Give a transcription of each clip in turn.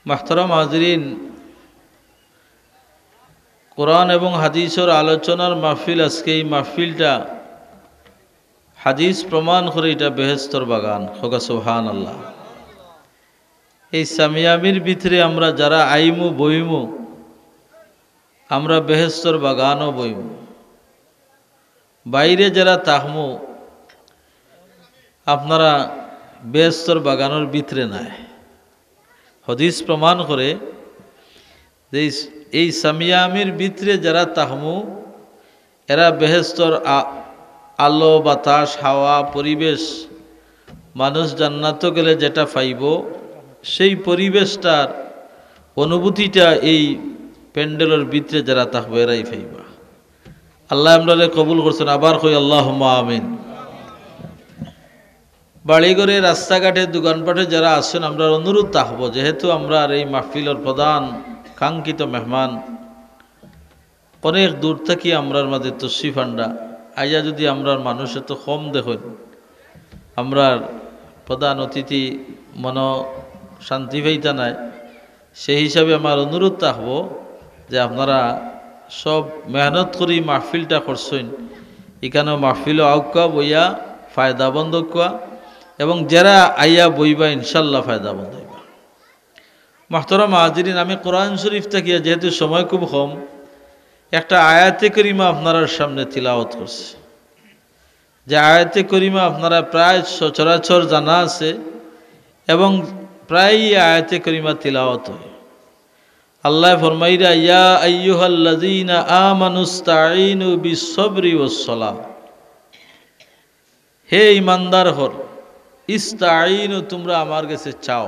মাহতারাম হাজরিন, কোরআন এবং হাদিসের আলোচনার মাহফিল। আজকে এই মাহফিলটা হাদিস প্রমাণ করে এটা বেহেশতর বাগান। হোক সুবহানাল্লাহ। এই সামিয়ামির ভিতরে আমরা যারা আইমু বইমু, আমরা বেহেশতর বাগানও বইমু। বাইরে যারা তাহমু, আপনারা বেহেশতর বাগানের ভিতরে নাই। হাদিস প্রমাণ করে যে এই সামিয়ামির ভিতরে যারা তাহমু, এরা বেহেশতর আলো বাতাস হাওয়া পরিবেশ, মানুষ জান্নাত গেলে যেটা পাইব সেই পরিবেশটার অনুভূতিটা এই প্যান্ডেলের ভিতরে যারা থাকবে এরাই পাইবা। আল্লাহ আমরা কবুল করছেন। আবার কই আল্লাহুম্মা আমিন। বাড়িঘরে রাস্তাঘাটে দোকানপাটে যারা আছেন, আমরা অনুরোধ থাকবো, যেহেতু আমরা এই মাহফিলের প্রধান কাঙ্ক্ষিত মেহমান, অনেক দূর থেকে আমরার মাঝে তশরিফ আনরা আইয়া যদি আমরার মানুষ এত কম দেখেন, আমরার প্রধান অতিথি মন শান্তি পাইতা নাই। সেই হিসাবে আমার অনুরোধ থাকবো যে আপনারা সব মেহনত করি মাহফিলটা করছেন, এখানেও মাহফিলও আউকা বইয়া ফায়দাবন্দ কোয়া, এবং যারা আইয়া বইবা ইনশাল্লাহ ফায়দাবন্দ হইবা। মাহতারাম হাজরিন, আমি কোরআন শরীফ থাকিয়া যেহেতু সময় খুব কম, একটা আয়াতে করিমা আপনার সামনে তিলাওয়াত করছে। যে আয়াতে করিমা আপনারা প্রায় সচরাচর জানা আছে এবং প্রায় আয়াতে করিমা তিলাওয়াত হয়। আল্লাহ ফরমাইরা, ইয়া আইয়ুহাল্লাযীনা আমানুস্তাঈনু বিস-সাবরি ওয়াস-সালাহ। হে ঈমানদার হর, ইস্তাঈনু, তোমরা আমার কাছে চাও।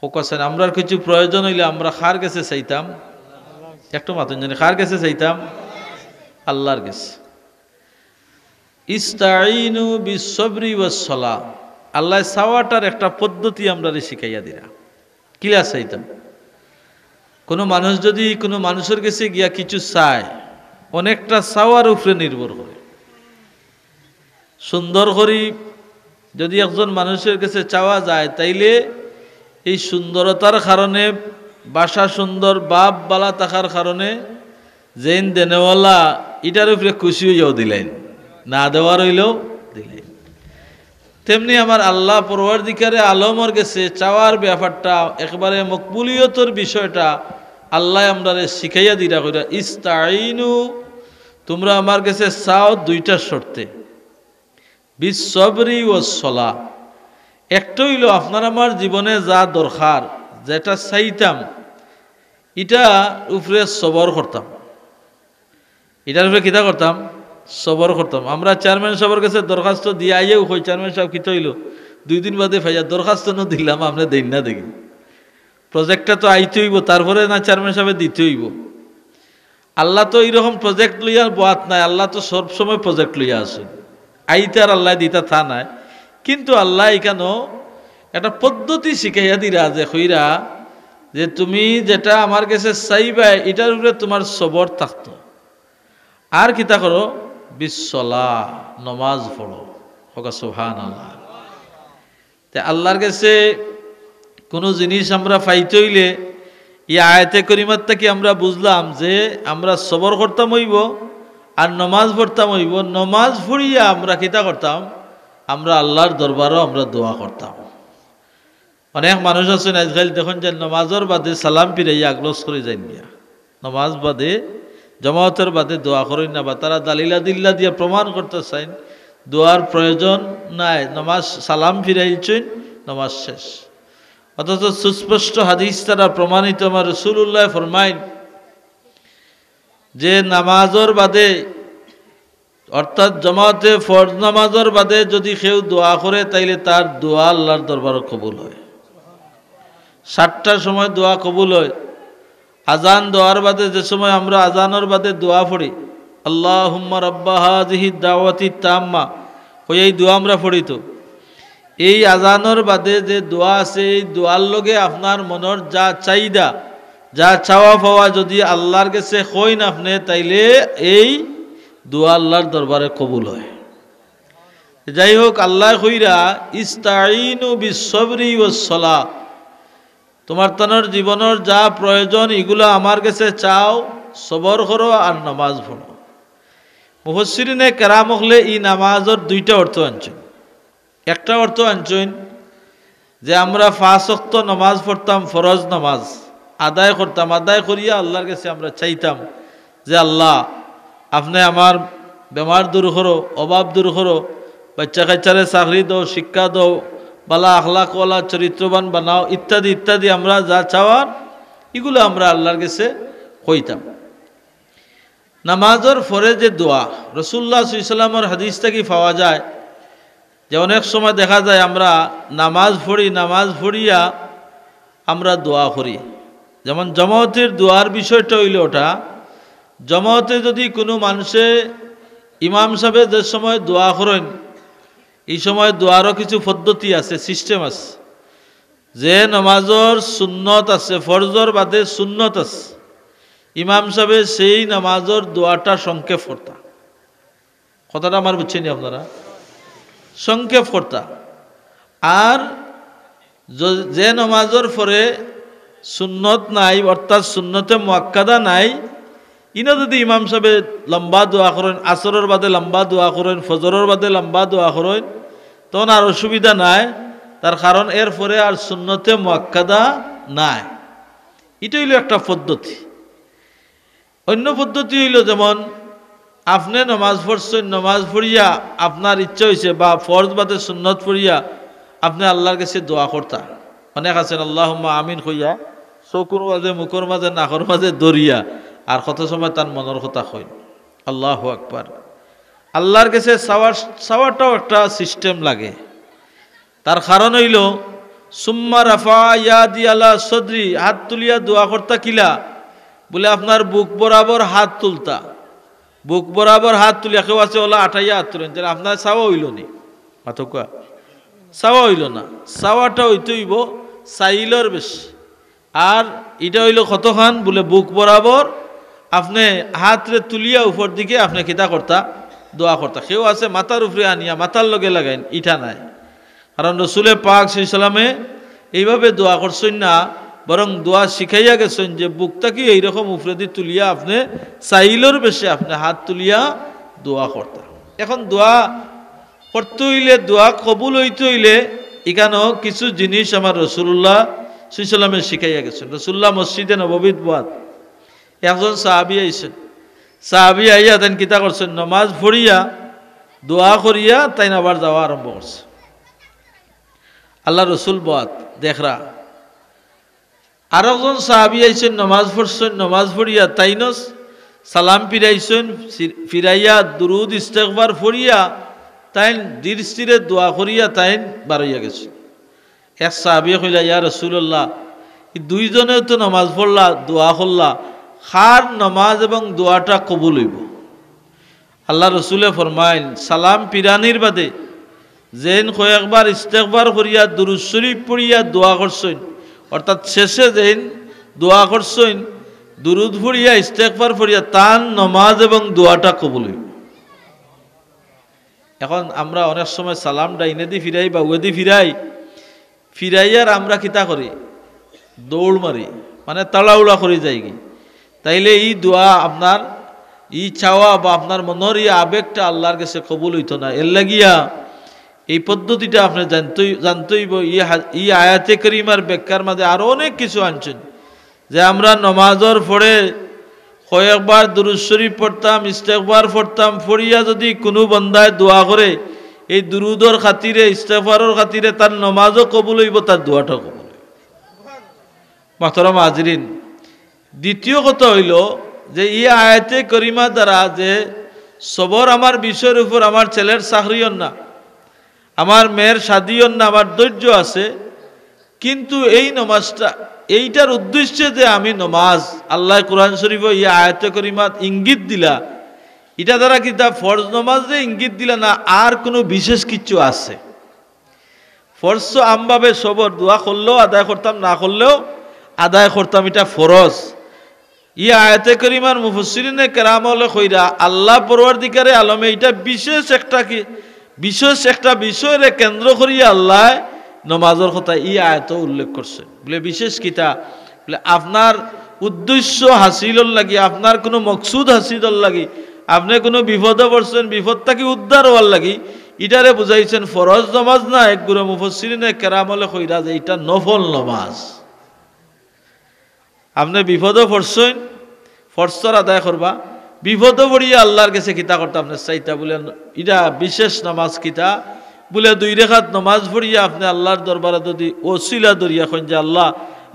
হোকাছেন আমরার কিছু প্রয়োজন হইলে আমরা কার কাছে চাইতাম? একটু মাতুন জানি, কার কাছে চাইতাম? আল্লাহর কাছে। ইস্তাঈনু বিস-সাবরি ওয়াস-সালাহ, আল্লাহ চাওয়াটার একটা পদ্ধতি আমরা শিখাইয়া দিলা। কিলা চাইতাম? কোনো মানুষ যদি কোনো মানুষের কাছে গিয়া কিছু চায়, অনেকটা চাওয়ার উপরে নির্ভর করে। সুন্দর করি যদি একজন মানুষের কাছে চাওয়া যায়, তাইলে এই সুন্দরতার কারণে, বাসা সুন্দর, বাপ বালা থাকার কারণে যেন দেনেওয়ালা এটার উপরে খুশি হইয়াও দিলেন, না দেওয়ার হইলেও দিলেন। তেমনি আমার আল্লাহ পরওয়ারদিগারে আলমর গেছে চাওয়ার ব্যাপারটা একবারে মকবুলিয়তের বিষয়টা আল্লাহ আমরা শিখাইয়া দিরা কইরা, ইস্তাঈনু, তোমরা আমার কাছে চাও দুইটা শর্তে, বিস-সাবরি ওয়াস-সালাহ। একটা হইল আপনার আমার জীবনে যা দরকার, যেটা চাইতাম, এটা উপরে সবর করতাম। এটার উপরে কিতা করতাম? সবর করতাম। আমরা চেয়ারম্যান সাহেবের কাছে দরখাস্ত দিয়ে আইয়াও কই, চেয়ারম্যান সাহেব কিতা হইল, 2 দিন বাদে ফাইয়া দরখাস্ত ন দিলাম, আপনি দেন না দেখি। প্রজেক্টটা তো আইতে হইব, তারপরে না চেয়ারম্যান সাহেব দিতে হইব। আল্লাহ তো এইরকম প্রজেক্ট লইয়া বাত নাই, আল্লাহ তো সবসময় প্রজেক্ট লইয়া আসেন। আইতে আর আল্লাহ দিতা থা নাই, কিন্তু আল্লাহ এখানেও একটা পদ্ধতি শিখাইয়া দিরা যে কইরা যে তুমি যেটা আমার কাছে চাইবা এটার উপরে তোমার সবর থাকতো। আর কিতা করো? বিস-সালাহ, নমাজ পড়ো। হোক সুবহানাল্লাহ। তে আল্লাহর কাছে কোনো জিনিস আমরা পাইতে হইলে এই আয়াতে করিমার থেকে আমরা বুঝলাম যে আমরা সবর করতাম হইব আর নমাজ পড়তাম হইব। নমাজ পড়িয়া আমরা কিতা করতাম? আমরা আল্লাহর দরবারও আমরা দোয়া করতাম। অনেক মানুষ আছেন আজকাল দেখুন যে নমাজের বাদে সালাম ফিরাইয়া আগলস করে যাই গিয়া, নমাজ বাদে জমাতের বাদে দোয়া করেন না, বা তারা দালিলা দিল্লা দিয়া প্রমাণ করতে চাইন দোয়ার প্রয়োজন নাই, নমাজ সালাম ফিরাইছেন, নমাজ শেষ। অথচ সুস্পষ্ট হাদিস তারা প্রমাণিত। আমার রাসূলুল্লাহ ফরমাইন যে নামাজের বাদে, অর্থাৎ জমাতে ফরজ নামাজের বাদে যদি কেউ দোয়া করে, তাইলে তার দোয়া আল্লাহর দরবারে কবুল হয়। 7টার সময় দোয়া কবুল হয়। আজান দেওয়ার বাদে যে সময় আমরা আজানের বাদে দোয়া পড়ি, আল্লাহুম্মা রাব্বা হাযিহি দাওয়াতি তাম্মা, ওই এই দোয়া আমরা পড়ি। তো এই আজানের বাদে যে দোয়া আছে, এই দোয়ার লগে আপনার মনের যা চাহিদা, যা চাওয়া পাওয়া যদি আল্লাহর কাছে কইন আপনি, তাইলে এই দোয়া আল্লাহর দরবারে কবুল হয়। যাই হোক, আল্লাহ কইরা ইস্তাঈনু বিস-সাবরি ওয়াস-সালাহ, তোমার তানোর জীবনের যা প্রয়োজন এগুলো আমার কাছে চাও, সবর করো আর নামাজ পড়ো। মুফাসসিরিনে কেরাম হলে এই নামাজের দুইটা অর্থ আনছেন। একটা অর্থ আনছেন যে আমরা 5 ওয়াক্ত নামাজ পড়তাম, ফরজ নামাজ আদায় করতাম, আদায় করিয়া আল্লাহর কাছে আমরা চাইতাম যে আল্লাহ আপনি আমার বেমার দূর করো, অভাব দূর করো, বাচ্চা কাচ্চারে চাকরি দাও, শিক্ষা দাও, বালা আখলাকওয়ালা চরিত্রবান বানাও, ইত্যাদি ইত্যাদি আমরা যা চাওয়ার এগুলো আমরা আল্লাহর কাছে কইতাম। নামাজের পরে যে দোয়া রাসূলুল্লাহ সাল্লাল্লাহু আলাইহি ওয়াসাল্লামের হাদিস থেকে পাওয়া যায় যে অনেক সময় দেখা যায় আমরা নামাজ পড়ি, নামাজ পড়িয়া আমরা দোয়া করি। যেমন জামাতের দোয়ার বিষয়টা হইল ওটা, জামাতে যদি কোনো মানুষে ইমাম সাহেব যে সময় দোয়া করেন এই সময় দোয়ারও কিছু পদ্ধতি আছে, সিস্টেম আছে। যে নামাজের সুন্নত আছে, ফরজর বাদে সুন্নত আছে, ইমাম সাহেব সেই নামাজের দোয়াটা সংক্ষেপ করতা। কথাটা আমার বুঝছেন আপনারা? সংক্ষেপ করতা। আর যে নামাজের পরে সুন্নত নাই, অর্থাৎ সুন্নতে মুআক্কাদা নাই, ইনা যদি ইমাম সাহেব লম্বা দোয়া করেন, আসরের বাদে লম্বা দোয়া করেন, ফজরের বাদে লম্বা দোয়া করেন, তখন আর অসুবিধা নাই। তার কারণ এর পরে আর সুন্নতে মুআক্কাদা নাই। এটা হইল একটা পদ্ধতি। অন্য পদ্ধতি হইল যেমন আপনি নামাজ পড়ছেন, নামাজ পড়িয়া আপনার ইচ্ছা হয়েছে বা ফরজ বাদে সুন্নত পড়িয়া আপনি আল্লাহর কাছে দোয়া করতা। অনেক আছেন আল্লাহুম্মা আমিন কইয়া চকুর মাঝে, মুখর মাঝে, নাকর মাঝে দরিয়া আর কত সময় তার মনের কথা কইন। আল্লাহু আকবার। আল্লাহর কাছে চাওয়াটাও একটা সিস্টেম লাগে। তার কারণ হইল সুম্মা রাফা ইয়াদি আলা সদরি, হাত তুলিয়া দোয়া করতা কিলা বলে আপনার বুক বরাবর হাত তুলতা। বুক বরাবর হাত তুলিয়া, কেউ আছে ওলা আঠাইয়া হাত তুলেন, তাহলে আপনার চাওয়া হইল নি? মাথকা চাওয়া হইল না। চাওয়াটা হইতে হইব চাইলর বেশি। আর এটা হইল কতখান বলে বুক বরাবর আপনি হাতরে তুলিয়া উপর দিকে আপনি কিতা করতা, দোয়া করতা। কেউ আছে মাথার উপরে আনিয়া মাথার লগে লাগাইন, ইটা নাই। কারণ রসুলে পাক সাল্লাল্লাহু আলাইহি ওয়াসাল্লামে এইভাবে দোয়া করছেন না, বরং দোয়া শিখাইয়া গেছেন যে বুকটাকে এইরকম উপরে দিয়ে তুলিয়া আপনি চাইলর বেশি আপনি হাত তুলিয়া দোয়া করতা। এখন দোয়া করতে হইলে, দোয়া কবুল হইতে হইলে এখানেও কিছু জিনিস আমার রাসূলুল্লাহ সাল্লাল্লাহু আলাইহি ওয়াসাল্লামে শিখাইয়া গেছেন। রাসূলুল্লাহ মসজিদে নববীত বাদ একজন সাহাবী আইছেন। সাহাবী আইয়া তেন কিতা করছেন, নামাজ পড়িয়া দোয়া করিয়া তাই আবার যাওয়া আরম্ভ করছে। আল্লাহ রসুল বাদ দেখরা। আর একজন সাহাবী আইছেন, নামাজ পড়ছেন, নামাজ পড়িয়া তাইনস সালাম ফিরাইছেন, ফিরাইয়া দুরুদ ইস্তেগফার পড়িয়া তাইন ধীরে দোয়া করিয়া তাইন বারইয়া গেছে। এক সাহাবী কইলা, ইয়া রাসূলুল্লাহ, এই দুইজনে তো নামাজ পড়লা, দোয়া করলা, খার নামাজ এবং দোয়াটা কবুল হইব? আল্লাহ রসুলে ফরমাইন, সালাম পিরানির বাদে যেন কয়েকবার ইস্তেগফার করিয়া দুরূদ শরীফ পড়িয়া দোয়া করছেন, অর্থাৎ শেষে যেন দোয়া করছেন, দুরূদ পড়িয়া ইস্তেগফার পড়িয়া তার নামাজ এবং দোয়াটা কবুল হইব। এখন আমরা অনেক সময় সালামটা ইনেদি ফিরাই বা উয়েদি ফিরাই, ফিরাইয়ার আমরা কিতা করি, দৌড় মারি, মানে তাড়াহুড়া করে যাই কি। তাইলে এই দোয়া আপনার ই চাওয়া বা আপনার মনের এই আবেগটা আল্লাহর কাছে কবুল হইতো না। এর লাগিয়া এই পদ্ধতিটা আপনি জানতেইব। ই আয়াতে করিমার ব্যাখ্যার মাঝে আরো অনেক কিছু আনছেন যে আমরা নমাজের পরে কয়েকবার দুরূদ শরীফ পড়তাম, ইস্তেগফার পড়তাম, পড়িয়া যদি কোনো বান্দায় দোয়া করে এই দুরুদর খাতিরে, ইস্তেগফারের খাতিরে তার নমাজও কবুল হইব, তার দোয়াটাও কবুল হইব। মাহতারাম হাজরিন, দ্বিতীয় কথা হইল যে এই আয়াতে করিমা দ্বারা যে সবর আমার বিষয়ের উপর, আমার ছেলের চাকরিও না, আমার মেয়ের শাদিও না, আমার ধৈর্য আছে, কিন্তু এই নমাজটা এইটার উদ্দেশ্যে যে আমি নমাজ, আল্লাহ কোরআন শরীফ ইয়া আয়াতে করিমাত ইঙ্গিত দিলা, এটা দ্বারা কি তা ফরজ নমাজ যে ইঙ্গিত দিলা না, আর কোনো বিশেষ কিছু আছে? ফরজ আমভাবে সবর দোয়া করলেও আদায় করতাম, না করলেও আদায় করতাম, এটা ফরজ। ইয়া আয়াতে করিমার মুফাসসিরিনে কেরাম হলে কইরা আল্লাহ পরওয়ারদিগারে আলমে এটা বিশেষ একটা বিষয়রে কেন্দ্র করিয়া আল্লাহ নমাজের কথা ই আয়াত উল্লেখ করছে বলে বিশেষ কিতা বলে আপনার উদ্দেশ্য হাসিলর লাগি আপনার কোনো মকসুদ হাসিলর লাগি আপনি কোনো বিপদে পড়ছেন বিপদ থেকে উদ্ধার হওয়ার লাগি ইটারে বুঝাইছেন ফরজ নমাজ না এক গুরু মুফাসসিরিনে কেরামলে কইরা যে এটা নফল নমাজ আপনি বিপদে পড়ছেন ফরজর আদায় করবা বিপদে পড়িয়া আল্লাহর কাছে কিতা করতে আপনি চাইতা বলেন এটা বিশেষ নামাজ কিতা বলে 2 রাকাত নামাজ পড়িয়া আপনি আল্লাহর দরবারে যদি ওসিলা দরিয়া কইন যে আল্লাহ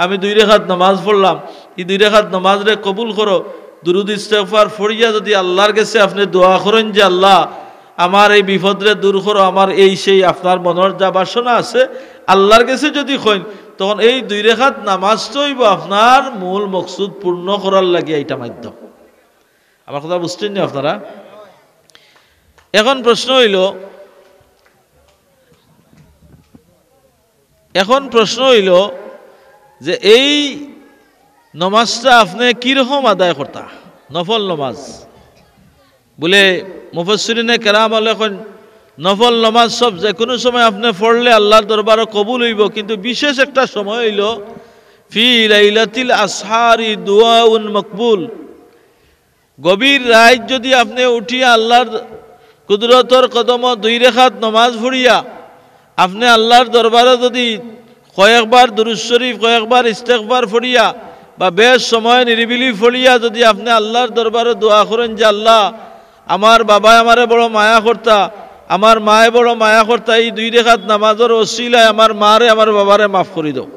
আমি 2 রাকাত নামাজ পড়লাম এই 2 রাকাত নামাজ রে কবুল করো দুরুদ ইস্তেগফার পড়িয়া যদি আল্লাহর কাছে আপনি দোয়া করেন যে আল্লাহ আমার এই বিপদরে দূর করো আমার এই সেই আপনার মনের যা বাসনা আছে আল্লাহর কাছে যদি কইন তখন এই 2 রাকাত নামাজটাই আপনার মূল মকসুদ পূর্ণ করার লাগে এটা মাধ্যম আমার কথা বুঝছেন না আপনারা এখন প্রশ্ন হইল যে এই নমাজটা আপনি কিরকম আদায় করতা নফল নমাজ বলে মুফাসসিরিনে কেরাম লেখেন নফল নমাজ সব যে কোনো সময় আপনি পড়লে আল্লাহর দরবারে কবুল হইব কিন্তু বিশেষ একটা সময় হইল ফি লাইলাতিল আসহারি দুআউন মকবুল গভীর রাত যদি আপনি উঠিয়া আল্লাহর কুদরতর কদম 2 রাকাত নামাজ পড়িয়া আপনি আল্লাহর দরবারে যদি কয়েকবার দুরূদ শরীফ কয়েকবার ইস্তেগফার পড়িয়া বা বেশ সময় নিরিবিলি পড়িয়া যদি আপনি আল্লাহর দরবারে দোয়া করেন যে আল্লাহ আমার বাবা আমারে বড় মায়া করতা আমার মায়ে বড় মায়া করতা এই 2 রাকাত নামাজের ওসিলায় আমার মারে আমার বাবারে মাফ করে দাও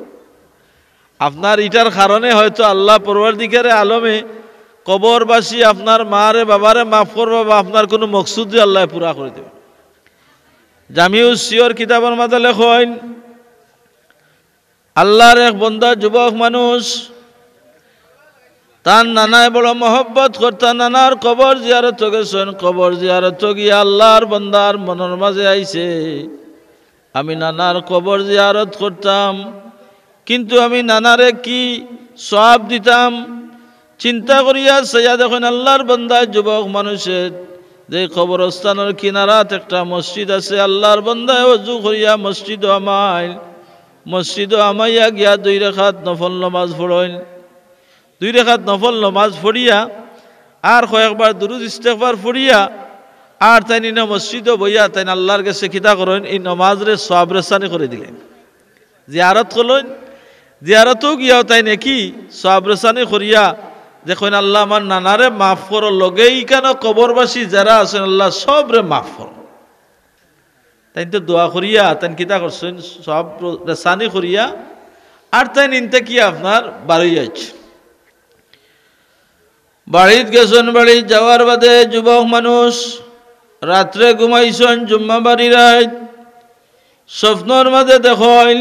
আপনার এটার কারণে হয়তো আল্লাহ পরওয়ারদিগারে আলমে কবরবাসী আপনার মারে বাবারে মাফ করবে বা আপনার কোনো মকসুদ আল্লাহ পুরা করে দেবে জামিউস সিয়র কিতাবের মধ্যে লেখেন আল্লাহর এক বান্দা যুবক মানুষ তার নানায় বড় মহব্বত করতা নানার কবর জিয়ারত গেছেন কবর জিয়ারত গিয়া আল্লাহর বান্দার মনের মাঝে আইছে আমি নানার কবর জিয়ারত করতাম কিন্তু আমি নানারে কি সওয়াব দিতাম চিন্তা করিয়া সাইয়া দেখেন আল্লাহর বান্দা যুবক মানুষের যে কবরস্থানের কিনারাত একটা মসজিদ আছে আল্লাহর বান্দা ওযু করিয়া মসজিদ আমাইয়া গিয়া 2 রাকাত নফল নামাজ পড়েন 2 রাকাত নফল নামাজ পড়িয়া আর কয়েকবার দুরূদ ইস্তেগফার পড়িয়া আর তাই না মসজিদে বইয়া তাই আল্লাহর কাছে কিতা করেন এই নামাজরে সওয়াব রেসানি করে দিলেন জিয়ারত করলেন জিয়ারতও গিয়াও তাই নাকি সওয়াব রেসানি করিয়া দেখুন আল্লাহ আমার নানারে মাফ করো লগেই কেন কবরবাসী যারা আছেন আল্লাহ সবরে মাফ করো তাই তো দোয়া করিয়া তাই কিতা করছেন সব রেসানি করিয়া আর তাই নিনতে কি আপনার বাড়ি যাচ্ছে বাড়িত গেছেন বাড়ি যাওয়ার বাদে যুবক মানুষ রাত্রে ঘুমাইছেন জুম্মা বাড়ি রাত স্বপ্নর মাঝে দেখেন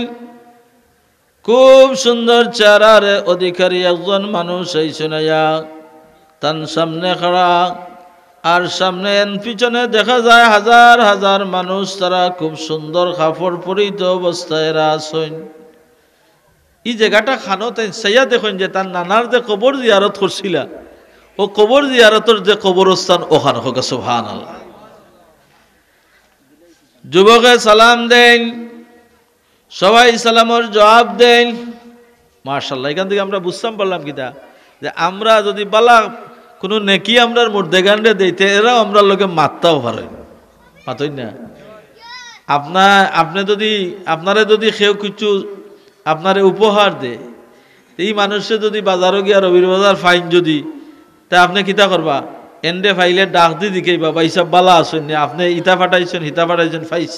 খুব সুন্দর চেহারার অধিকারী একজন মানুষ আইছেন তার সামনে খাড়া আর সামনে পিছনে দেখা যায় হাজার হাজার মানুষ তারা খুব সুন্দর কাপড় পরিহিত অবস্থায় আছেন এই জায়গাটা খানো তাই সাইয়া দেখেন যে তার নানার যে কবর জিয়ারত করছিল ও কবর জিয়ারতের যে কবরস্থান ওখানে হোক সুবহানাল্লাহ যুবকে সালাম দেন সবাই সালামের জবাব দেন মাশাআল্লাহ এখান থেকে আমরা বুঝতাম পারলাম কিটা যে আমরা যদি বালা কোনো নেকি আমরার মুর্দেগান্ডে দিতে এরাও আমরা লোকে মারতেও পারেন মাতই না আপনি যদি আপনারা যদি কেউ কিছু আপনারে উপহার দে এই মানুষে যদি বাজারও গিয়া রবির বাজার ফাইন যদি তা আপনি কিতা করবা এন্ডে ফাইলে ডাক দি দিকেই বাবা এইসব বালা আসেন আপনি ইটা ফাটাইছেন হিতা ফাটাইছেন ফাইস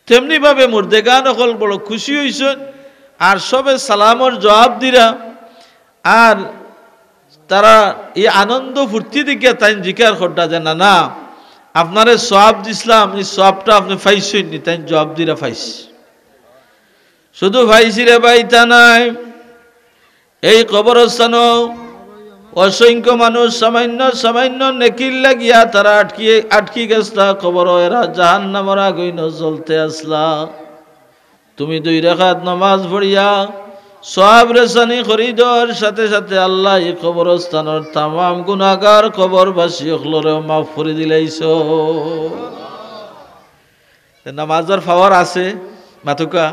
তেমনি ভাবে মুর্দেগান অকল বড় খুশি হইছেন আর সবে সালামর জবাব দিরা আর তারা এই আনন্দ ফুর্তি দিকে তাই জিকার করটা যে না না আপনারে সওয়াব দিছিলাম এই সওয়াবটা আপনি পাইছেন নি তাই জবাব দিরা পাইছ শুধু পাইছি রে ভাই তা নাই এই কবরস্থানও অসংখ্য মানুষ সামান্য নেকির লাগিয়া তারা আটকি গেছলা কবর এরা জাহান্নামের আগুন জ্বলতে আসলা তুমি 2 রাকাত নামাজ পড়িয়া সওয়াব রেসানি খরিদর সাথে সাথে আল্লাহ এই কবরস্থানের तमाम গুনাহগার কবরবাসী হলরে মাফ করে দিলাইছো নামাজের পাওয়ার আছে মাতুকা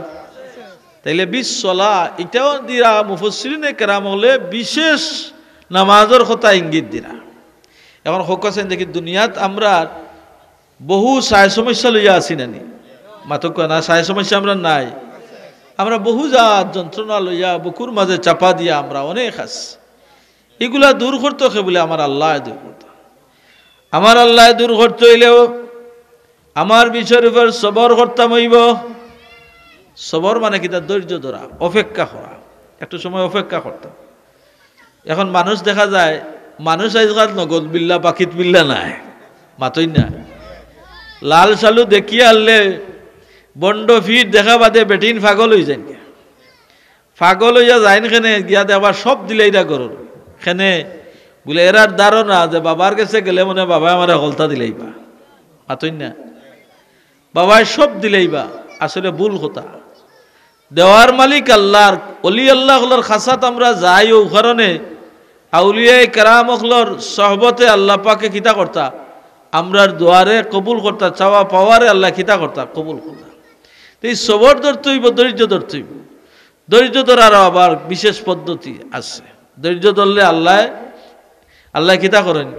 তাইলে বিশ্বলা এটাও দিরা মুফাসসিরিনে কেরাম হলে বিশেষ নামাজের কথা ইঙ্গিত দিরা। এখন হকাছেন দেখি দুনিয়াত আমরা বহু সায় সমস্যা লইয়া আছি নানি মাতুকা না সায় সমস্যা আমরা নাই, আমরা বহু জাত যন্ত্রণা লইয়া বুকুর মাঝে চাপা দিয়া আমরা অনেক আছি। এগুলা দূর করতে হবে বলে আমার আল্লাহ দূর করতে, আমার আল্লাহ দূর করতে হইলেও আমার বিষয়ের উপর সবর করতাম হইব। সবর মানে কি তার ধৈর্য ধরা, অপেক্ষা করা, একটু সময় অপেক্ষা করতাম। এখন মানুষ দেখা যায় মানুষ আজকাল নগদ বিল্লা পাখিত বিল্লা নাই মাতই না, লাল সালু দেখিয়ে আনলে বন্ড ফিট দেখা বাদে বেটিন পাগল হয়ে যায়, পাগল হইয়া যাইন খেনে গিয়া দেবার সব দিলেইরা করুন খেনে বলে এরার ধারণা যে বাবার কাছে গেলে মনে বাবা আমার হলতা দিলেইবা মাতই না, বাবায় সব দিলেইবা। আসলে ভুল কথা, দেওয়ার মালিক আল্লাহর অলি আল্লাহ হলার খাসাত আমরা যাই ও কারণে আউলিয়ায়ে কেরাম হলর সহবতে আল্লাহ পাকে কিতা করতা আমরার দুয়ারে কবুল করতা, চাওয়া পাওয়ারে আল্লাহ কিতা করতা কবুল করতা। এই সবর ধরতেইব, ধৈর্য ধরতেইব। ধৈর্য ধরার আবার বিশেষ পদ্ধতি আছে। ধৈর্য ধরলে আল্লাহ কিতা করেন,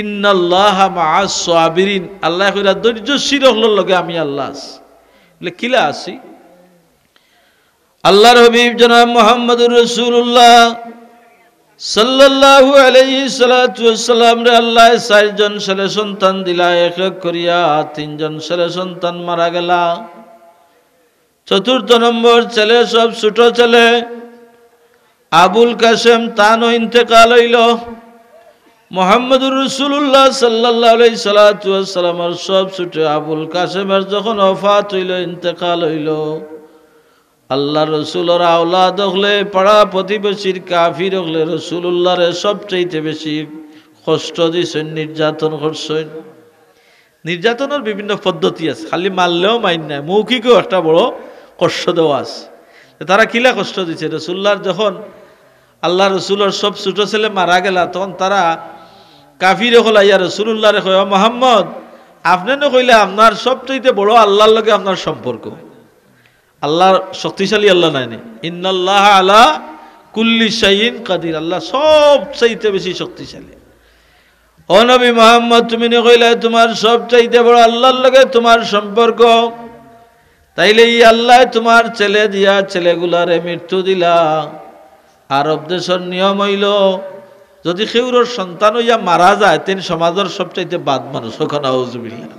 ইন্নাল্লাহা মাআস সাবিরিন, আল্লাহ কইরা ধৈর্যশীল হলর লগে আমি আল্লাহ আছি। বলে কিলা আছি? আল্লাহর হাবিব জনাব মুহাম্মদুর রাসূলুল্লাহ সাল্লাল্লাহু আলাইহি সাল্লাতু ওয়াসসালাম রে আল্লাহ 4 জন ছেলে সন্তান দিলা, এক এক করিয়া 3 জন ছেলে সন্তান মারা গেলা। চতুর্থ নম্বর ছেলে সব ছোট ছেলে আবুল কাসেম তানও ইন্তেকাল হইল। মুহাম্মদুর রাসূলুল্লাহ সাল্লাল্লাহু আলাইহি সাল্লাতু ওয়াসসালামের সব ছোট আবুল কাসেমের যখন ওফাত হইল, ইন্তেকাল হইল, আল্লাহ রসুলের আওলাদ হলে পাড়া প্রতিবেশীর কাফির হলে রসুল্লাহর সবচাইতে বেশি কষ্ট দিয়েছেন, নির্যাতন করছেন। নির্যাতনের বিভিন্ন পদ্ধতি আছে, খালি মারলেও মাইন নাই, মৌখিকও একটা বড় কষ্ট দেওয়া আছে। তারা কিলা কষ্ট দিচ্ছে, রসুল্লাহর যখন আল্লাহ রসুলের সব ছোট ছেলে মারা গেলা তখন তারা কাফির হল ইয়া রসুল্লাহরে কয়, মোহাম্মদ আপনি না কইলে আপনার সবচাইতে বড় আল্লাহর লগে আপনার সম্পর্ক, আল্লাহ শক্তিশালী আল্লাহ নাইনি, ইন্নাল্লাহ আলা কুল্লি শাইইন কাদির, আল্লাহ সব চাইতে বেশি শক্তিশালী। ও নবী মুহাম্মদ তুমি না কইলে তোমার সব চাইতে বড় আল্লাহর লগে তোমার সম্পর্ক, তাইলে এই আল্লাহ তোমার ছেলে দিয়া ছেলেগুলারে মৃত্যু দিলা। আরব দেশের নিয়ম হইল যদি কেউর সন্তান হইয়া মারা যায় তেন সমাজের সবচাইতে বাদ মানুষ, ওখানে আউযুবিল্লাহ।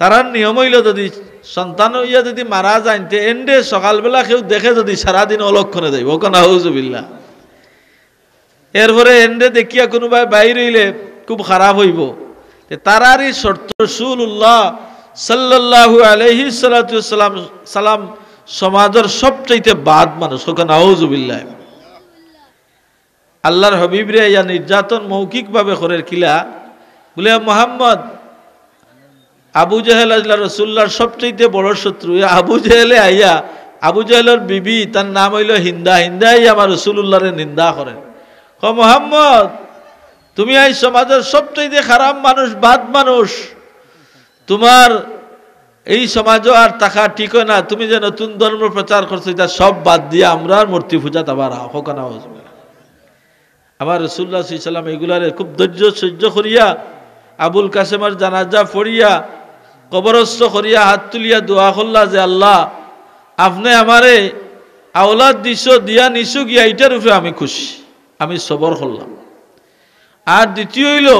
তারার নিয়ম হইল যদি সন্তান হইয়া যদি মারা যায় তে এন্ডে সকালবেলা কেউ দেখে যদি সারাদিন অলক্ষণে যাইব, ওখানে আউযুবিল্লাহ। এরপরে এন্ডে দেখিয়া কোনোবাই বাইর হইলে খুব খারাপ হইব। তারারই শর্ত রাসূলুল্লাহ সাল্লাল্লাহু আলাইহি সাল্লাতু সালাম সমাজের সবচাইতে বাদ মানুষ, ওখানে আউযুবিল্লাহ। আল্লাহর হাবিব রে ইয়া নির্যাতন মৌখিকভাবে করে কিলা বলে, মুহাম্মদ আবু জেহেল আল্লাহ রসুল্লাহর সবচেয়ে বড় শত্রু। আবু জেহেলে আইয়া, আবু জেহেলের বিবি তার নাম হইল হিন্দা, হিন্দাই আমার রসুল্লাহরে নিন্দা করেন। মুহাম্মদ তুমি এই সমাজের সবচেয়ে খারাপ মানুষ, বাদ মানুষ, তোমার এই সমাজও আর থাকা ঠিক না, তুমি যে নতুন ধর্ম প্রচার করছো এটা সব বাদ দিয়ে আমরা মূর্তি পূজা আবার হোকানা হজবে। আমার রাসূলুল্লাহ সাল্লাল্লাহু আলাইহি ওয়াসাল্লাম এগুলারে খুব ধৈর্য সহ্য করিয়া আবুল কাসেমের জানাজা পড়িয়া কবরস্থ করিয়া হাত তুলিয়া দোয়া করলা যে আল্লাহ আপনি আমারে আওলাদ দিছ, দিয়া নিছু গিয়া এটার উপরে আমি খুশি, আমি সবর করলাম। আর দ্বিতীয় হইল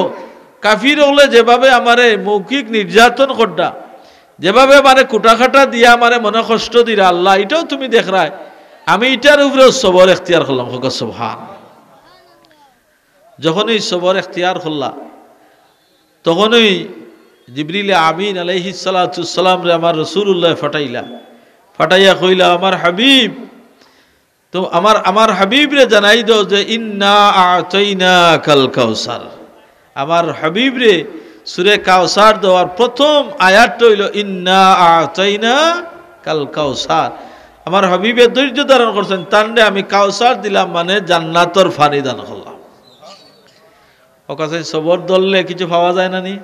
কাফির হলে যেভাবে আমারে মৌখিক নির্যাতন করডা, যেভাবে আমারে কুটাখাটা দিয়া আমারে মনে কষ্ট দিরা আল্লাহ এটাও তুমি দেখরাই, আমি এটার উপরেও সবর এখতিয়ার করলাম। হোক সুবহান। যখনই সবর এখতিয়ার করলা তখনই জিবরিল আমিন আলাইহিস সালাতু সালাম রে আমার রাসূলুল্লাহ ফাটাইয়া কইলা, আমার হাবিব তো আমার হাবিব রে জানাই দাও যে ইন্না আ'তাইনাকাল কাউসার। আমার হাবিব রে সূরা কাউসার দেওয়ার প্রথম আয়াতটা হইল ইন্না আ'তাইনাকাল কাউসার। আমার হাবিবে ধৈর্য ধারণ করছেন, তান্ডে আমি কাউসার দিলাম মানে জান্নাতের পানি দান করলাম। ও কাছে সবর ধরলে কিছু পাওয়া যায় না নি?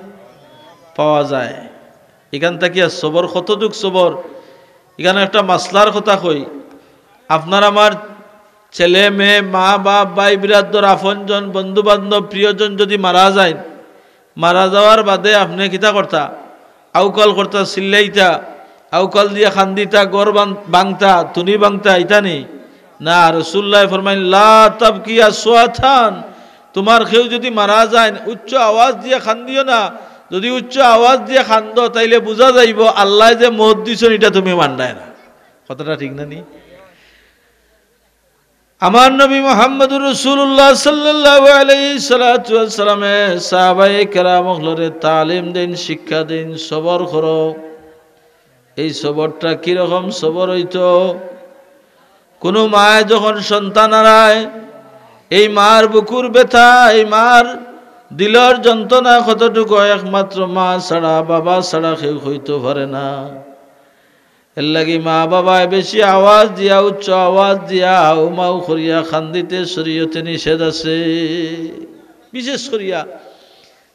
পাওয়া যায়। এখান থেকে সবর কতটুক সবর এখানে একটা মাসলার কথা কই, আপনার আমার ছেলে মেয়ে মা বাপ ভাই বিরাদর আপনজন বন্ধু বান্ধব প্রিয়জন যদি মারা যায়, মারা যাওয়ার বাদে আপনি কিতা করতা, আউকাল করতা, চিল্লাইতা, আউকাল দিয়া খান্দিতা, গড় বাংতা, তুনি বাংতা, ইতা নেই না। রাসূলুল্লাহ ফরমাইন লা তাবকিয়া সুয়াথান, তোমার কেউ যদি মারা যায় উচ্চ আওয়াজ দিয়ে খান্দিও না। যদি উচ্চ আওয়াজ দিয়ে খান্দ তাইলে বোঝা যাইব আল্লাহ যে মত দিছেন এটা তুমি মাননাই না। কথাটা ঠিক না নি? আমার নবী মুহাম্মদুর রাসূলুল্লাহ সাল্লাল্লাহু আলাইহি সাল্লাতু ওয়াস সালামে সাহাবায়ে কেরামকে তালিম দেন, শিক্ষা দেন, সবর করো। এই সবরটা কি রকম সবর হইতো? কোন মা যখন সন্তান হারায়, এই মার বুকুর ব্যথা, এই মার দিলের যন্ত্রণা কতটুকু একমাত্র মা ছাড়া বাবা ছাড়া কেউ হইতে পারে না। এর লাগি মা বাবায় বেশি আওয়াজ দিয়া, উচ্চ আওয়াজ দিয়া উমাউ করিয়া খান্দিতে শরীয়তে নিষেধ আছে। বিশেষ করিয়া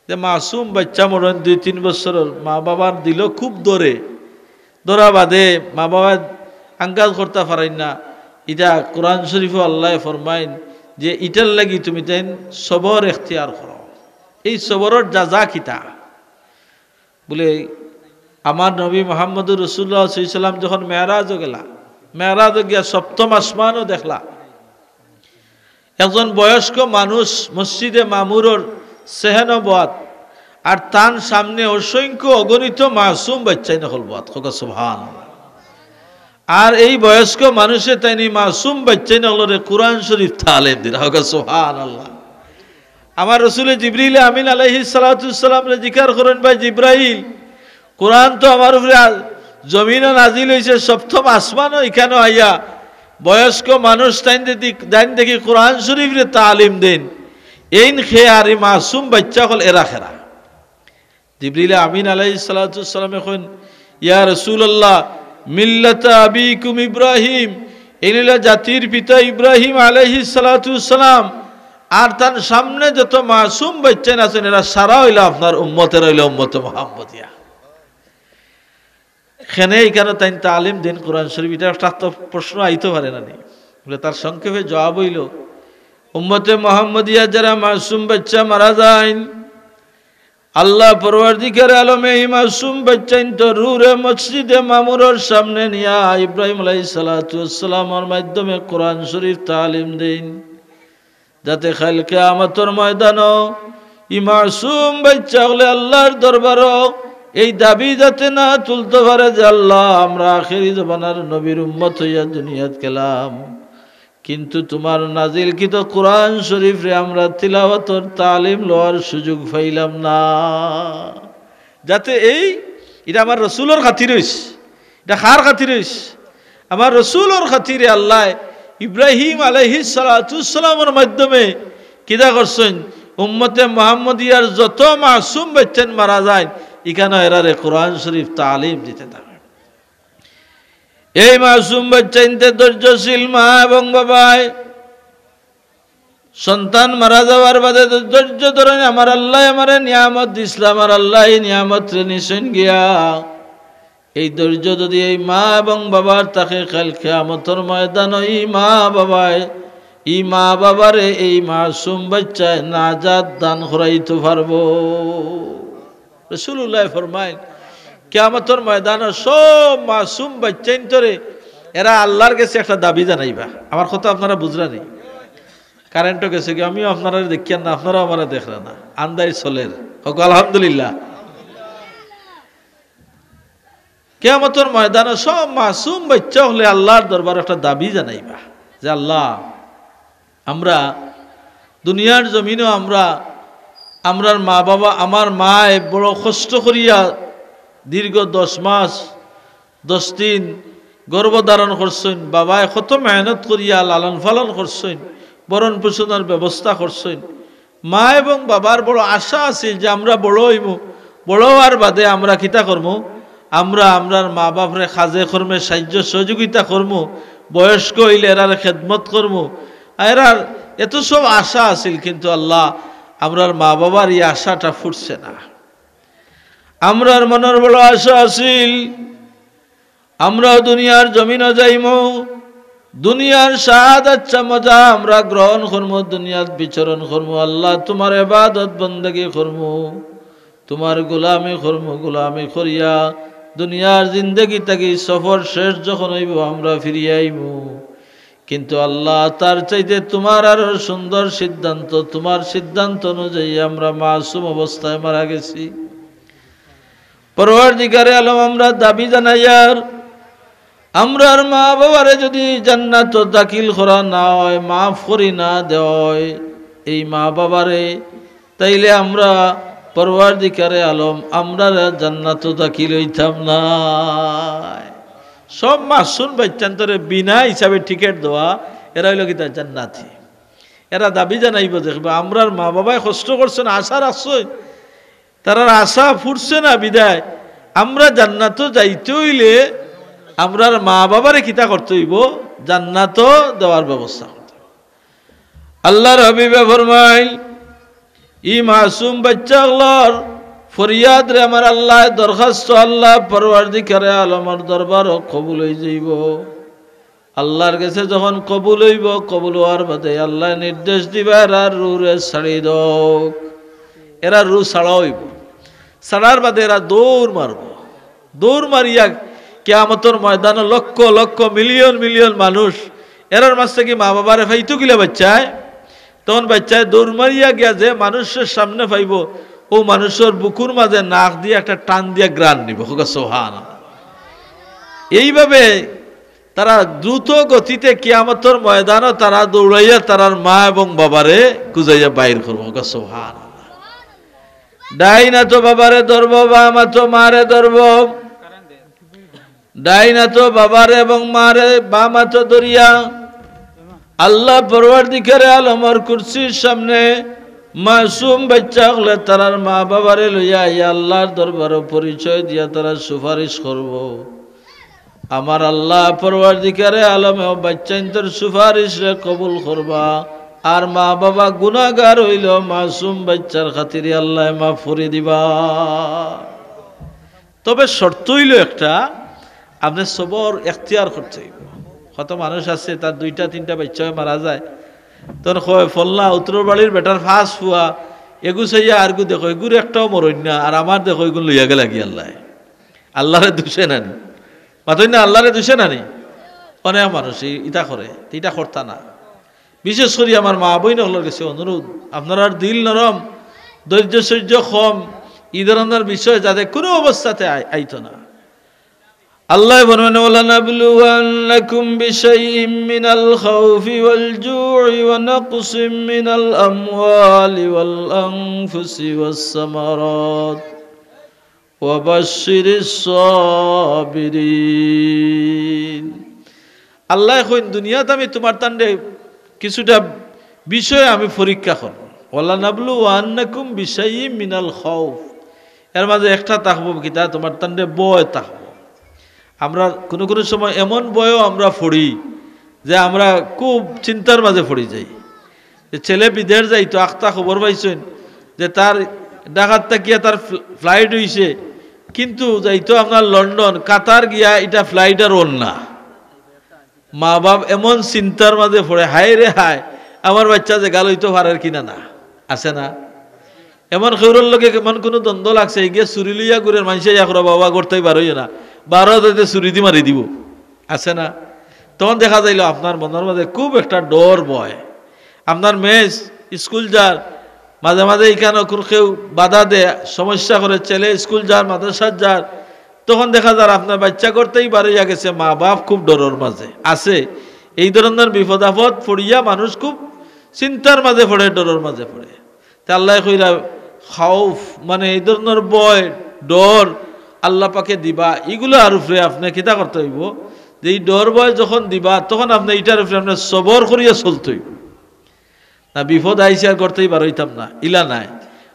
যে মাসুম বাচ্চা মরণ 2-3 বছরের, মা বাবার দিল খুব দরে, দরা বাদে মা বাবা আঙ্গাজ করতে পারেন না। এটা কোরআন শরীফে আল্লাহ ফরমাইন যে ইটার লাগি তুমি তেন সবর এখতিয়ার করো। এই সবরের যা কিতা বলে, আমার নবী মুহাম্মদুর রাসূলুল্লাহ সাল্লাল্লাহু আলাইহি ওয়াসাল্লাম যখন মেরাজে গেলা, মেরাজে গিয়া সপ্তম আসমানও দেখলা, একজন বয়স্ক মানুষ মসজিদে মামুরের সেহেন বাত, আর তার সামনে অসংখ্য অগণিত মাসুম বাচ্চাই নকল বাত। সুবহানাল্লাহ। আর এই বয়স্ক মানুষে তাইনি মাসুম বাচ্চাই নকলরে কোরআন শরীফ তালিম দিল। সুবহানাল্লাহ। আমার রাসূল জিবরিল আমিন আলাইহিস সালাতু ওয়াস সালাম রে জিকির করেন, ভাই জিবরাইল, কোরআন তো আমার উপরে জমিনও নাজিল হয়েছে, সপ্তম আসমানও এখানে আইয়া বয়স্ক মানুষ তাইন দেখি কোরআন শরীফ রে তালিম দেন, এইন খেয়ে আর এই মাসুম বাচ্চা হল এরা খেরা। জিবরিল আমিন আলাইহিস সালাতু ওয়াস সালাম এখন, ইয়া রাসূলুল্লাহ মিল্লাতা আবিকুম ইব্রাহিম, এইলা জাতির পিতা ইব্রাহিম আলাইহিস সালাতু ওয়াস সালাম, আর তার সামনে যত মাসুম বাচ্চা আছেন এরা সারা হইল আপনার উম্মতের, হইল উম্মতে মুহাম্মদিয়া। এখানে এখানে তাই তালিম দেন কোরআন শরীফ। এটা একটা প্রশ্ন আইতে পারে না নি বলে, তার সংক্ষেপে জবাব হইল, উম্মতে মুহাম্মদিয়া যারা মাসুম বাচ্চা মারা যায়, আল্লাহ পরওয়ারদিগার আলমে এই মাসুম বাচ্চা তো রুরে মসজিদে মামুরের সামনে নিয়া ইব্রাহিম আলাইহিস সালাতু ওয়াস সালামের মাধ্যমে কোরআন শরীফ তালিম দেন, যাতে কাল কিয়ামতের ময়দানও এই মাসুম বাচ্চা হলে আল্লাহর দরবারও এই দাবি যাতে না তুলতে পারে যে আল্লাহ আমরা আখেরি জমানার নবীর উম্মত হইয়া দুনিয়াত গেলাম, কিন্তু তোমার নাজিলকৃত কোরআন শরীফ রে আমরা তিলাওয়াতর তালিম লওয়ার সুযোগ পাইলাম না। যাতে এটা আমার রসুলের খাতির হইছে, এটা কার খাতির হইছে? আমার রসুলের খাতিরে আল্লাহ ইব্রাহিম আলাইহিস সালাতু ওয়াস সালামের মাধ্যমে কিদা করছেন, উম্মতে মুহাম্মদিয়ার যত মাসুম বাচ্চা মারা যায় এখানে এরারে কোরআন শরীফ তালিম দিতে থাকে। এই মাসুম বাচ্চা ইনতে ধৈর্যশীল মা এবং বাবায় সন্তান মারা যাওয়ার বাদে ধৈর্য ধরেন, আমার আল্লাহ আমারে নিয়ামত দিছিল, আমার আল্লাহ এই নিয়ামত রে নিছেন গিয়া। এই ধৈর্য যদি এই মা এবং বাবার তাকে কাল কিয়ামতের ময়দানে এই মা বাবারে এই মাসুম বাচ্চায় নাজাত দান করাইতে পারবো। রাসূলুল্লাহ ফরমায় কিয়ামতের ময়দানে সব মাসুম বাচ্চাইন তরে এরা আল্লাহর কাছে একটা দাবি জানাইবা। আমার কথা আপনারা বুঝরা নেই, কারেন্টও গেছে কি, আমিও আপনারা দেখিয়ান না, আপনারাও আমারা দেখলেন না, আন্দাই চলের হোক আলহামদুলিল্লাহ। কিয়ামতের ময়দানে সব মাসুম বাচ্চা হলে আল্লাহর দরবার একটা দাবি জানাইবা যে আল্লাহ আমরা দুনিয়ার জমিনও আমরার মা বাবা, আমার মায় বড় কষ্ট করিয়া দীর্ঘ 10 মাস 10 দিন গর্ভধারণ করছেন, বাবায় কত মেহনত করিয়া লালন পালন করছেন, বরণ পোষণের ব্যবস্থা করছেন। মা এবং বাবার বড় আশা আছে যে আমরা বড় হইব, বড় হওয়ার বাদে আমরা কিতা করবো, আমরা আমরার মা বাপরে কাজে কর্মে সাহায্য সহযোগিতা করবো, বয়স্ক হইলে এরার খেদমত করবো, এরার এত সব আশা আছিল। কিন্তু আল্লাহ আমরার মা বাবার এই আশাটা ফুটছে না। আমরার মনের বড় আশা আছিল আমরাও দুনিয়ার জমিনও যাইমু, দুনিয়ার স্বাদ আচ্ছা মজা আমরা গ্রহণ করবো, দুনিয়ার বিচরণ করবো। আল্লাহ তোমার ইবাদত বন্দেগী করবো, তোমার গোলামি করবো, গোলামি করিয়া দুনিয়ার জিন্দেগি থাকি সফর শেষ যখন হইব আমরা ফিরিয়ে আইবো। কিন্তু আল্লাহ তার চাইতে তোমার আরো সুন্দর সিদ্ধান্ত, তোমার সিদ্ধান্ত অনুযায়ী আমরা মাসুম অবস্থায় মারা গেছি। পরওয়ারদিগারে আলম আমরা দাবি জানাইয়ার আমরার মা বাবারে যদি জান্নাত দাখিল করা না হয়, মাফ করি না দেয় এই মা বাবারে, তাইলে আমরা পরওয়ারদিগারে আলম আমরা জান্নাত দাখিল হইতাম না। সব মাসুম বাচ্চান্তরে বিনা হিসাবে টিকিট দেওয়া এরা হইল কি তার জান্নাতি। এরা দাবি জানাইব দেখবে আমরার মা বাবায় কষ্ট করছেন, আশা রাখছে, তারার আশা ফুটছে না বিদায় আমরা জান্নাত যাইতে হইলে আমরার মা বাবারে কিতা করতে হইব, জান্নাত দেওয়ার ব্যবস্থা করতে। আল্লাহর হাবিবে ফরমাইল ই মাসুম বাচ্চাগুলোর ফরিয়াদ রে আমার আল্লাহ দরখাস্ত আল্লাহ পরওয়ারদিগারে আলমের দরবার কবুল হয়ে যাইব। আল্লাহর কাছে যখন কবুল হইব, কবুল হওয়ার বাদে আল্লাহ নির্দেশ দিবা এরা রুরে ছাড়ি দাও। এরা রু ছাড়া হইব, ছাড়ার বাদে এরা দৌড় মারব, দৌড় মারিয়া কিয়ামতের ময়দানে লক্ষ লক্ষ মিলিয়ন মিলিয়ন মানুষ এরার মাঝ থেকে মা বাবারে ফাইতো গিলা বাচ্চায়, তখন বাচ্চায় দৌড় মারিয়া গিয়া যে মানুষের সামনে পাইব ও মানুষের বুকুর মাঝে নাক দিয়ে একটা টান দিয়া গ্রাণ নিব। সুবহানাল্লাহ। এইভাবে তারা দ্রুত গতিতে কিয়ামতের ময়দানও তারা দৌড়াইয়া তারার মা এবং বাবারে গুজাইয়া বাইর করবো। সুবহানাল্লাহ। ডাইনা তো বাবারে ধরব, বামা তো মারে ধরব, ডাইনা তো বাবারে এবং মারে বামা তো ধরিয়া আল্লাহ পরওয়ারদিগারে আলমের কুরসির সামনে মাসুম বাচ্চা হলে তারার মা বাবারে লইয়া আল্লাহর দরবারে পরিচয় দিয়া তারা সুপারিশ করব। আমার আল্লাহ পরওয়ারদিগারে আলমে বাচ্চাইন্তর সুপারিশ রে কবুল করবা। আর মা বাবা গুনাহগার হইল মাসুম বাচ্চার খাতিরে আল্লাহ মাফ করে দিবা। তবে শর্ত হইল একটা, আপনি সবর এখতিয়ার করতে হইব। কত মানুষ আছে তার দুইটা তিনটা বাচ্চা মারা যায়, তখন কয় ফল্লা উত্তর বাড়ির বেটার ফাঁস ফুয়া এগু চাইয়া আর গু দেখো এগুর একটাও মরণ না, আর আমার দেখো এগুলো লইয়া গেলা কি আল্লাহ। আল্লাহরে দুষে নানি মাতই না, আল্লাহরে দুষে নানি। অনেক মানুষ ইটা করে, ইটা করতা না। বিশেষ করে আমার মা বই নগর গেছে অনুরোধ, আপনার দিল নরম, ধৈর্য সহ্য কম, এই ধরনের বিষয় যাতে কোনো অবস্থাতে আইতো না। আল্লাহ বলেন ওয়ালানাবলুওয়ান্নাকুম বিশাইইম মিনাল খাউফি ওয়াল জু'i ওয়া নাকসিম মিনাল আমওয়ালি ওয়াল আনফুসি ওয়াস সামারাত ওয়া বাশশিরিস সাবিরিন। আল্লাহ কইন দুনিয়াতে আমি তোমার তান্ডে কিছুটা বিষয় আমি পরীক্ষা করব। ওয়ালানাবলুওয়ান্নাকুম বিশাইইম মিনাল খাউফ, এর মাঝে একটা থাকবো কিতা তোমার তান্ডে ভয় থাকবো। আমরা কোনো কোনো সময় এমন বয়ও আমরা পড়ি যে আমরা খুব চিন্তার মাঝে পড়ে যাই। যে ছেলে বিদেশ যাই তো আখতা খবর পাইছেন যে তার ঢাকার তাকিয়া তার ফ্লাইট হইছে, কিন্তু যাইতো আপনার লন্ডন কাতার গিয়া এটা ফ্লাইট আর ওন না। মা বাপ এমন চিন্তার মাঝে পড়ে, হায় রে হায় আমার বাচ্চা যে গাল হইতো পারার কিনা না, আছে না? এমন খেউরের লোকে এমন কোনো দ্বন্দ্ব লাগছে গিয়ে চুরি লইয়া ঘুরের মানুষে ইয়া করো বাবা করতেই পারোই না, 12 যাইতে চুরি দি মারি দিব, আছে না? তখন দেখা যাইল আপনার মনের মাঝে খুব একটা ডর ভয়। আপনার মেয়ে স্কুল যার মাঝে মাঝে এখানে কেউ বাধা দেয়, সমস্যা করে, ছেলে স্কুল যার মাদ্রাসার যার, তখন দেখা যায় আপনার বাচ্চা করতেই বাড়িয়া গেছে, মা বাপ খুব ডরের মাঝে আছে। এই ধরনের বিপদ আপদ পড়িয়া মানুষ খুব চিন্তার মাঝে পড়ে, ডরের মাঝে পড়ে। তা আল্লাহ কইরা খাউফ মানে এই ধরনের ভয় ডর আল্লাহ পাকে দিবা, এগুলো আর উপরে আপনি কিতা করতে হইব যে এই ডর ভয় যখন দিবা তখন আপনি এটার উপরে আপনার সবর করিয়া চলতে হইব না। বিপদ আইসে আর করতেই পারইতাম না, ইলা নাই।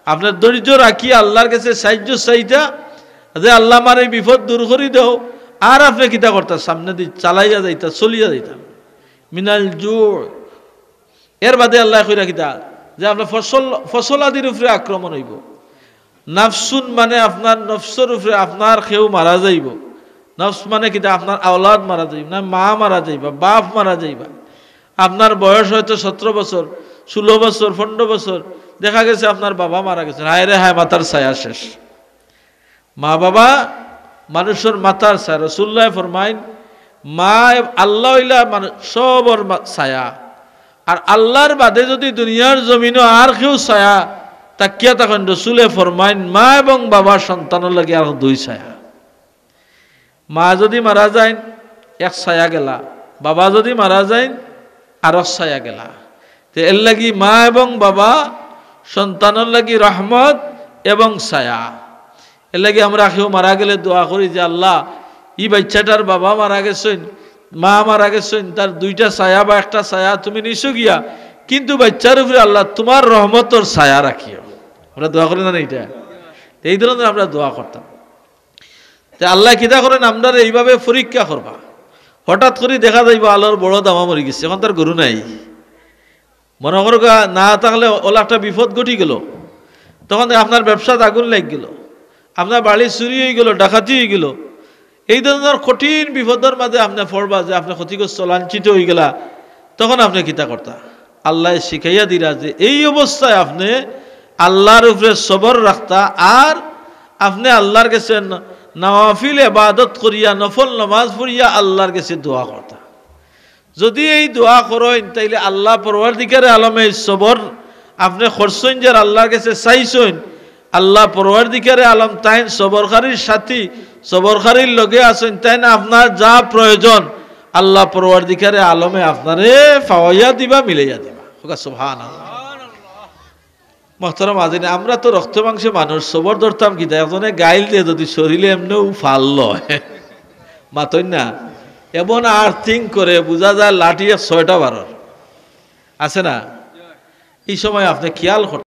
আপনার ধৈর্য রাখি আল্লাহর কাছে সাহায্য চাইতা যে আল্লাহ আমার এই বিপদ দূর করি দাও, আর আপনি কিতা করতাম সামনে দিয়ে চালাইয়া যাইতা, চলিয়া যাইতাম। মিনাল জু এর বাদে আল্লাহ কইরা কিতা যে আপনার ফসল আদির উপরে আক্রমণ হইব। নাফসুন মানে আপনার নফসের উপরে আপনার কেউ মারা যাইব, নফস মানে কি আপনার আওলাদ মারা যাইবা না মা মারা যাইবা বাপ মারা যাইবা আপনার বয়স হয়তো 17 বছর 16 বছর 15 বছর দেখা গেছে আপনার বাবা মারা গেছে হায় রে হায় মাথার ছায়া শেষ মা বাবা মানুষের মাথার ছায়া রাসূলুল্লাহ ফরমাইন মা আল্লাহ হইলা সবর ছায়া আর আল্লাহর বাদে যদি দুনিয়ার জমিনও আর কেউ ছায়া তাকিয়া তখন রাসূলে ফরমাইন মা এবং বাবা সন্তানের লাগে আর দুই ছায়া মা যদি মারা যায় এক ছায়া গেলা বাবা যদি মারা যায় আর এক ছায়া গেলা তো এর লাগি মা এবং বাবা সন্তানের লাগি রহমত এবং ছায়া এর লাগি আমরা কেউ মারা গেলে দোয়া করি যে আল্লাহ এই বাচ্চাটার বাবা মারা গেছেন মা মারা গেছেন তার দুইটা ছায়া বা একটা ছায়া তুমি নিছো গিয়া কিন্তু বাচ্চার উপরে আল্লাহ তোমার রহমতর ছায়া রাখিও আমরা দোয়া করি না এইটা এই ধরনের আমরা দোয়া করতাম তে আল্লাহ কিতা করেন আমরা এইভাবে পরীক্ষা করবা হঠাৎ করে দেখা যাইব আলোর বড় দামা মরে গেছে এখন তার গরু নাই মনে করো না থাকলে ওলা একটা বিপদ ঘটি গেল তখন আপনার ব্যবসাতে আগুন লেগ গেল আপনার বাড়ি চুরি হয়ে গেল ডাকাতি হয়ে গেল এই ধরনের কঠিন বিপদের মাঝে আপনি পড়বা যে আপনি ক্ষতিগ্রস্ত লাঞ্ছিত হয়ে গেলা তখন আপনি কিতা করতা আল্লাহ শিখাইয়া দিরা যে এই অবস্থায় আপনি আল্লাহর উপরে সবর রাখতা আর আপনি আল্লাহর কাছে নওয়াফিল ইবাদত করিয়া নফল নামাজ পড়িয়া আল্লাহর কাছে দোয়া করতা যদি এই দোয়া করেন তাইলে আল্লাহ পরওয়ারদিগারে আলমে সবর আপনি করছেন যে আল্লাহর কাছে চাইছেন আল্লাহ পরওয়ারদিগারে আলম তাইন সবরকারীর সাথী সবরকারীর লগে আছেন তাই না আপনার যা প্রয়োজন আল্লাহ পরওয়ারদিগারে আলমে আপনারে ফাওয়াইয়া দিবা মিলাইয়া দিবা সুবহানাল্লাহ মোহতারাম আজিন আমরা তো রক্ত মাংসে মানুষ সবর ধরতাম কি একজনে গাইল দিয়ে যদি শরীরে এমনিও ফাল লয় মাতই না এমন আর্থিং করে বোঝা যায় লাঠি 6টা 12 আছে না এই সময় আপনি খেয়াল করতে